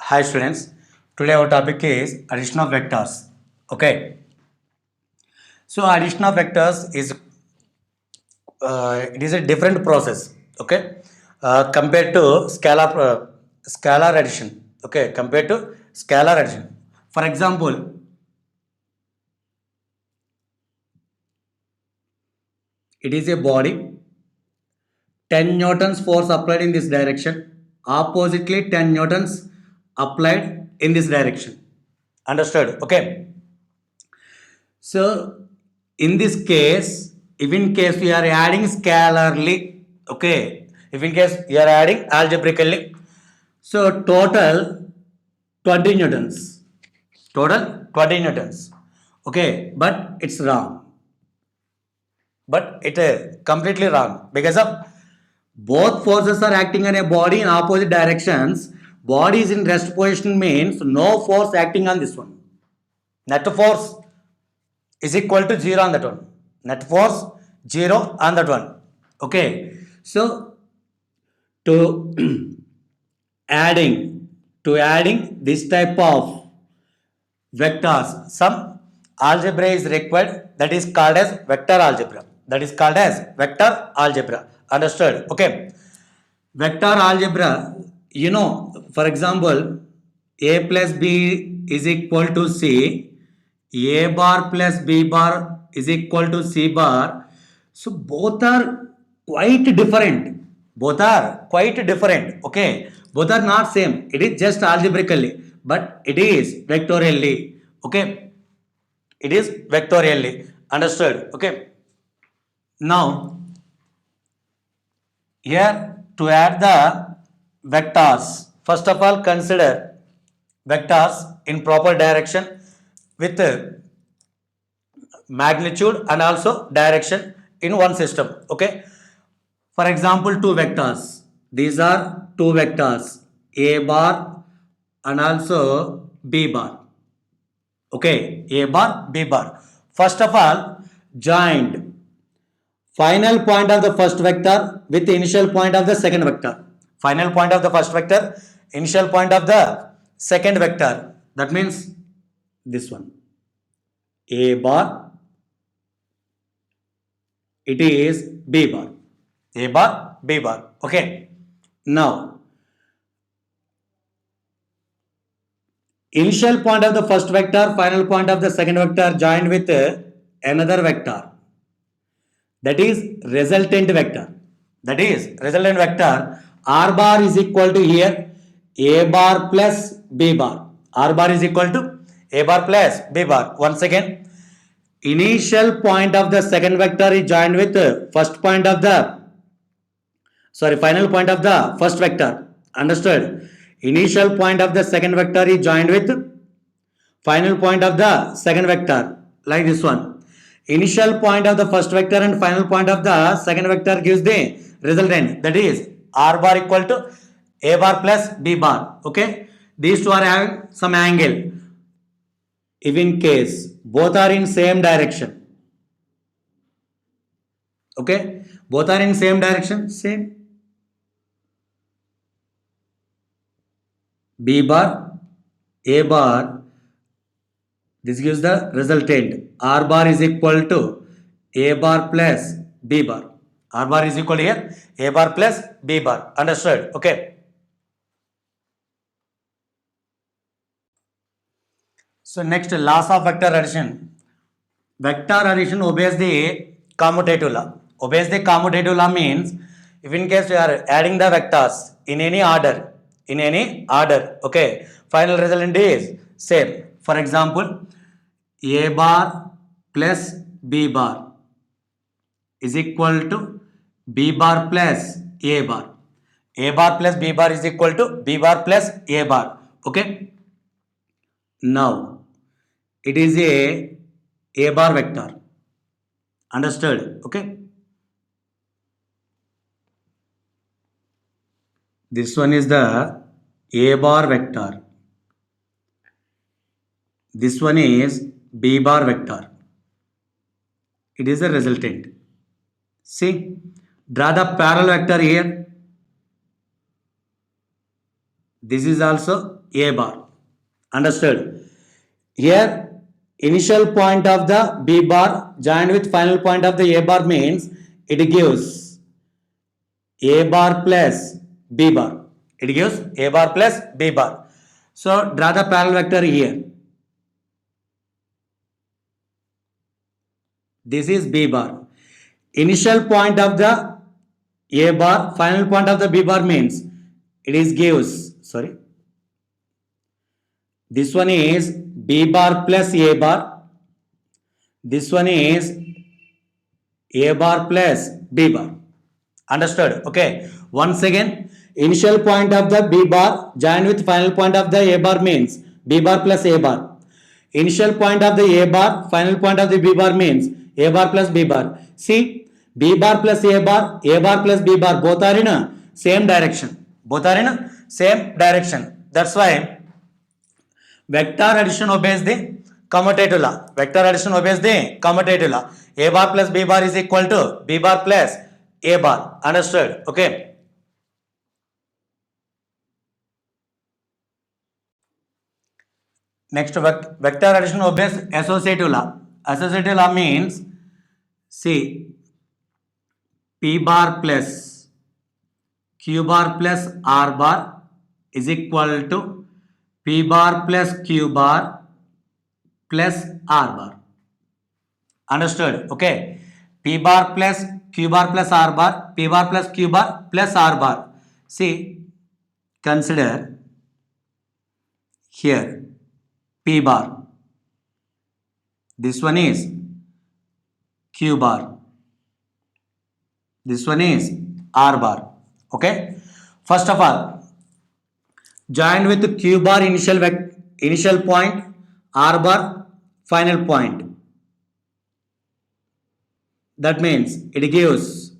Hi students, today our topic is addition of vectors. Okay, so addition of vectors is it is a different process. Okay, compared to scalar addition. Okay, compared to scalar addition. For example, it is a body. 10 newtons force applied in this direction. Oppositely, 10 newtons applied in this direction. Understood? Okay. So in this case, if in case we are adding scalarly, okay, if in case you are adding algebraically, so total 20 newtons, total 20 newtons, okay, but it's wrong, but it is completely wrong because of both forces are acting on a body in opposite directions. Body is in rest position means no force acting on this one. Net force is equal to 0 on that one. Net force 0 on that one. Okay. So to adding this type of vectors, some algebra is required, that is called as vector algebra. That is called as vector algebra. Understood? Okay. Vector algebra, for example, a plus b is equal to c, a bar plus b bar is equal to c bar. So both are quite different. Both are quite different. Okay. Both are not same. It is just algebraically, but it is vectorially. Okay. It is vectorially. Understood? Okay. Now, here to add the vectors, first of all consider vectors in proper direction with magnitude and also direction in one system. Okay. For example, two vectors. These are two vectors, A bar and also B bar. Okay, A bar, B bar. First of all, joined final point of the first vector with the initial point of the second vector. Final point of the first vector, initial point of the second vector. That means this one. A bar, it is B bar. A bar, B bar. Okay. Now, initial point of the first vector, final point of the second vector joined with another vector. That is resultant vector. That is resultant vector. R bar is equal to here A bar plus B bar. R bar is equal to A bar plus B bar. Once again, initial point of the second vector is joined with first point of the final point of the first vector. Understood? Initial point of the second vector is joined with final point of the second vector, like this one. Initial point of the first vector and final point of the second vector gives the resultant, that is R bar equal to A bar plus B bar. Okay, these two are having some angle. If in case both are in same direction, okay, both are in same direction, same. B bar, A bar, this gives the resultant. R bar is equal to A bar plus B bar. R bar is equal to here A bar plus B bar. Understood? Okay. So next, laws of vector addition. Vector addition obeys the commutative law. Obeys the commutative law means if in case we are adding the vectors in any order, okay, final result is same. For example, A bar plus B bar is equal to B bar plus A bar. A bar plus B bar is equal to B bar plus A bar. Okay. Now, it is A bar vector. Understood? Okay. This one is the A bar vector. This one is B bar vector. It is the resultant. See, draw the parallel vector here. This is also A bar. Understood? Here, initial point of the B bar joined with final point of the A bar means it gives A bar plus B bar. It gives A bar plus B bar. So, draw the parallel vector here. This is B bar. Initial point of the A bar, final point of the B bar means it is gives, sorry, this one is B bar plus A bar. This one is A bar plus B bar. Understood? Okay. Once again, initial point of the B bar joined with final point of the A bar means B bar plus A bar. Initial point of the A bar, final point of the B bar means A bar plus B bar. See, B bar plus A bar plus B bar, both are in a same direction. Both are in a same direction. That's why vector addition obeys the commutative law. Vector addition obeys the commutative law. A bar plus B bar is equal to B bar plus A bar. Understood? Okay. Next, vector addition obeys associative law. Associative law means, see, P bar plus Q bar plus R bar is equal to P bar plus Q bar plus R bar. Understood? Okay. P bar plus Q bar plus R bar, P bar plus Q bar plus R bar. See, consider here P bar. This one is Q bar. This one is R bar. Okay. First of all, joined with Q bar initial point, R bar final point. That means it gives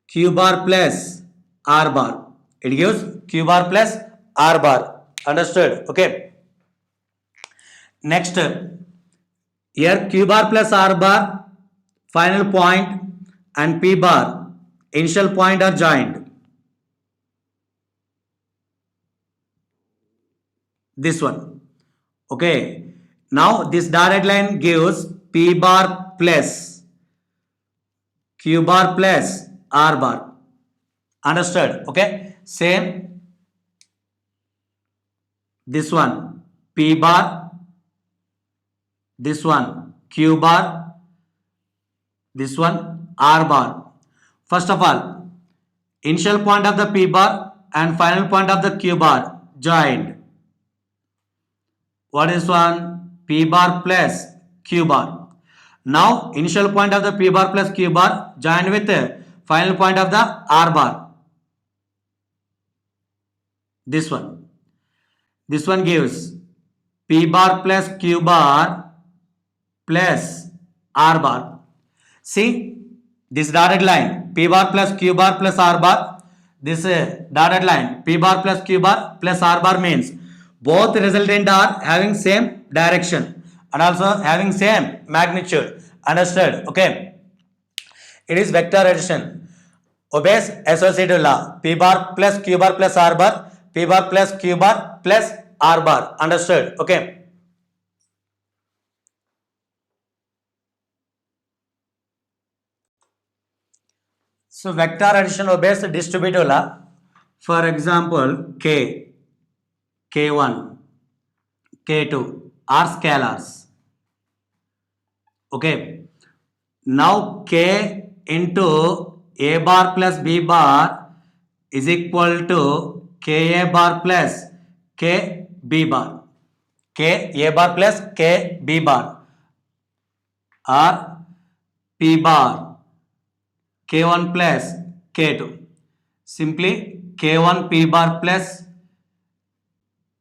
Q bar plus R bar. It gives Q bar plus R bar. Understood? Okay. Next, here Q bar plus R bar final point and P bar initial point are joined. This one. Okay. Now this dotted line gives P bar plus Q bar plus R bar. Understood? Okay. Same. This one P bar. This one Q bar. This one R bar. First of all, initial point of the P bar and final point of the Q bar joined. What is one? P bar plus Q bar. Now initial point of the P bar plus Q bar joined with the final point of the R bar. This one. This one gives P bar plus Q bar plus R bar. See this dotted line P bar plus Q bar plus R bar. This dotted line P bar plus Q bar plus R bar means both resultant are having same direction and also having same magnitude. Understood? Okay. It is vector addition. Obeys associative law. P bar plus Q bar plus R bar. P bar plus Q bar plus R bar. Understood? Okay. So vector addition obeys distributive law. For example, K, K1, K2 are scalars. Okay. Now K into A bar plus B bar is equal to K A bar plus K B bar. K A bar plus K B bar or P bar K1 plus K2. Simply K1 P bar plus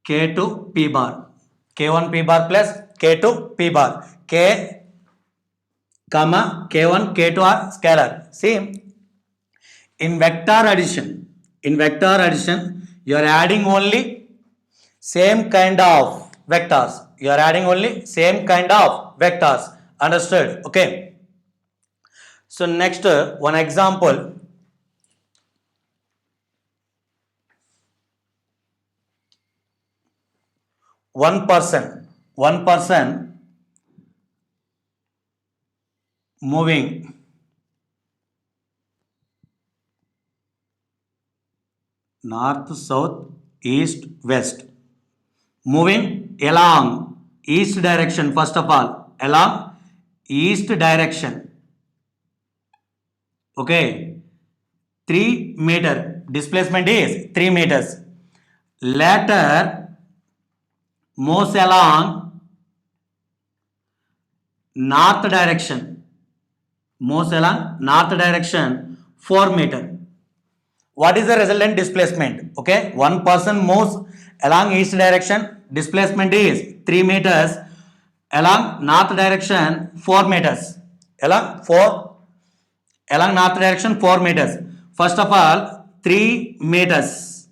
K2 P bar. K1 P bar plus K2 P bar. K comma K1 K2 are scalar. See, in vector addition, you are adding only same kind of vectors. You are adding only same kind of vectors. Understood? Okay. So next one example. one person moving north, south, east, west, moving along east direction. First of all, along east direction. Okay, 3 meter displacement is 3 meters. Later moves along north direction. Moves along north direction 4 meter. What is the resultant displacement? Okay, one person moves along east direction. Displacement is 3 meters. Along north direction 4 meters. Along north direction 4 meters. First of all, 3 meters.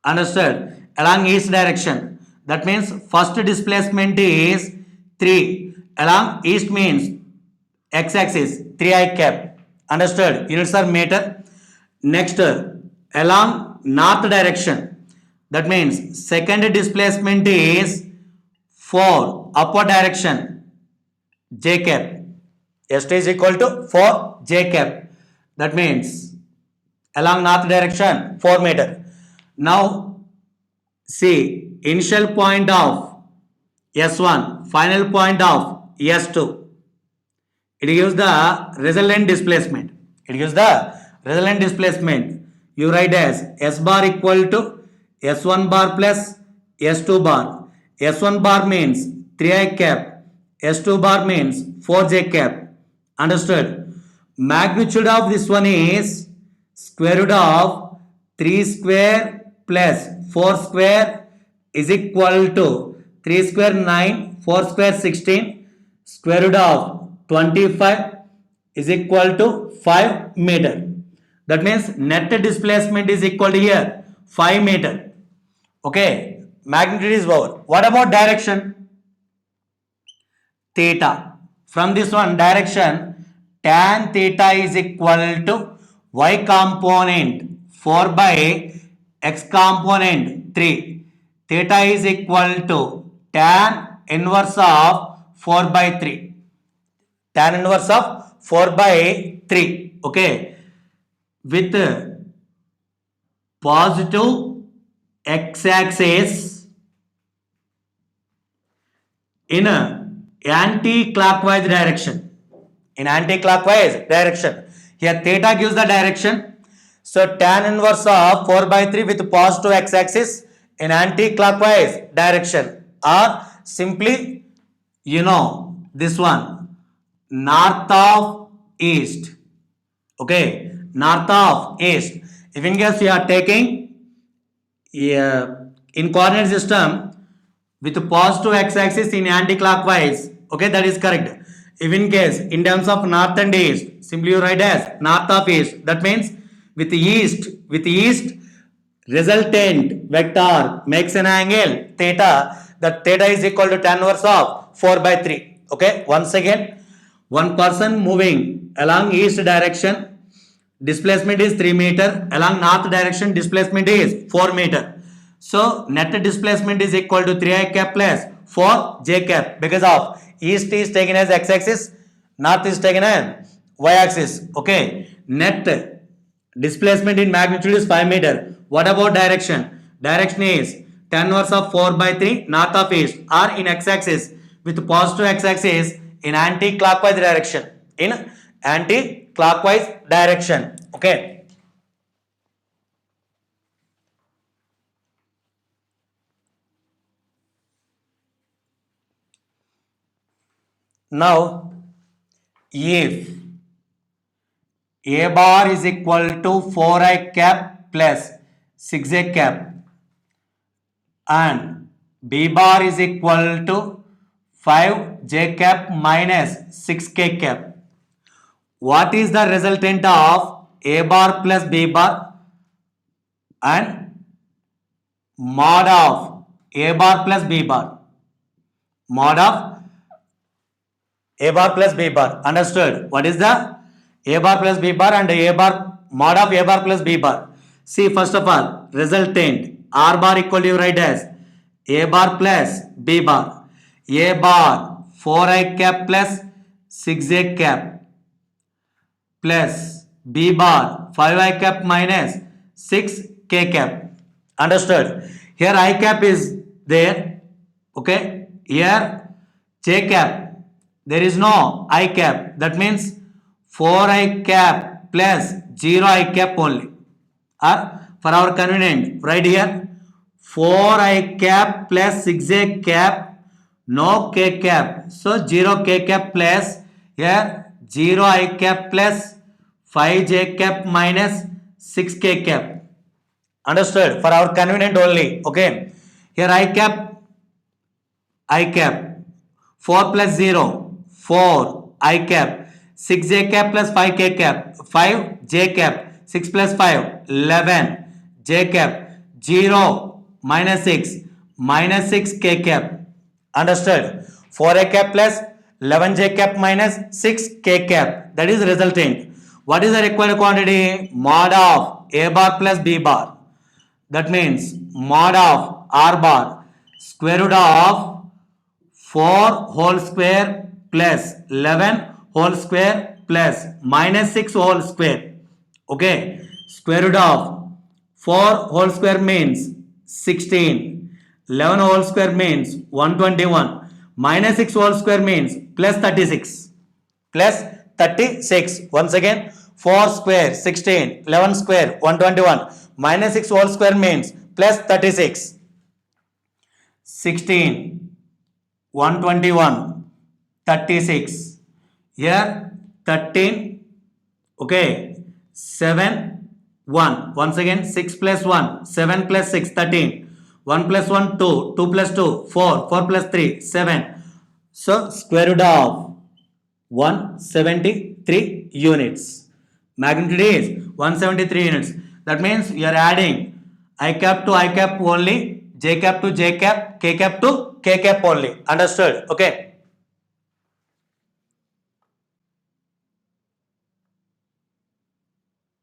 Understood? Along east direction. That means first displacement is 3. Along east means x-axis 3I cap. Understood? Units are meter. Next, along north direction. That means second displacement is 4 upward direction j cap. St is equal to 4 j cap. That means along north direction 4 meter. Now see initial point of S1, final point of S2. It gives the resultant displacement. You write as S bar equal to S1 bar plus S2 bar. S1 bar means 3I cap. S2 bar means 4J cap. Understood? Magnitude of this one is square root of 3 square plus 4 square is equal to 3 square 9, 4 square 16, square root of 25 is equal to 5 meter. That means net displacement is equal to here 5 meter. Okay, magnitude is over. What about direction? Theta. From this one direction, tan theta is equal to y component 4 by x component 3. Theta is equal to tan inverse of 4 by 3. Tan inverse of 4 by 3. Okay. With positive x-axis in anti-clockwise direction. Here theta gives the direction. So tan inverse of 4 by 3 with positive x-axis in anti-clockwise direction, or simply this one north of east. Okay, north of east. If in case you are taking in coordinate system with positive x-axis in anti-clockwise, okay, that is correct. If in case in terms of north and east, simply you write as north of east. That means with east resultant vector makes an angle theta. That theta is equal to tan inverse of 4 by 3. Okay, once again, one person moving along east direction, displacement is 3 meter. Along north direction, displacement is 4 meter. So net displacement is equal to 3I cap plus 4J cap, because of east is taken as x-axis, north is taken as y-axis. Okay, net displacement in magnitude is 5 meter. What about direction? Direction is tan inverse of 4 by 3 north of east, or in x-axis with positive x-axis in anti-clockwise direction. Okay. Now, if A bar is equal to 4I cap plus 6J cap and B bar is equal to 5J cap minus 6K cap, what is the resultant of A bar plus B bar and mod of A bar plus B bar? Mod of A bar plus B bar. Understood? What is the A bar plus B bar and A bar, mod of A bar plus B bar? See, first of all, resultant R bar equal to, you write as A bar plus B bar. A bar 4I cap plus 6A cap plus B bar 5I cap minus 6K cap. Understood? Here I cap is there. Okay. Here J cap. There is no I cap. That means 4I cap plus 0I cap only. Or for our convenient, right here 4I cap plus 6A cap, no K cap. So 0K cap plus here 0I cap plus 5J cap minus 6K cap. Understood? For our convenient only. Okay. Here I cap 4 plus 0 4 I cap 6J cap plus 5K cap 5J cap 6 plus 5 11 J cap 0 minus 6 minus 6K cap. Understood? 4A cap plus 11J cap minus 6K cap, that is resultant. What is the required quantity? Mod of A bar plus B bar. That means mod of R bar square root of 4 whole square plus 11 whole square plus minus 6 whole square. Okay. Square root of 4 whole square means 16. 11 whole square means 121. Minus 6 whole square means plus 36. Plus 36. Once again, 4 square 16. 11 square 121. Minus 6 whole square means plus 36. 16. 121, 36. Here 13. Okay. 7, 1. Once again 6 plus 1, 7 plus 6, 13. 1 plus 1, 2. 2 plus 2, 4. 4 plus 3, 7. So square root of 173 units. Magnitude is 173 units. That means you are adding I cap to I cap only, J cap to J cap, K cap to K cap only. Understood? Okay.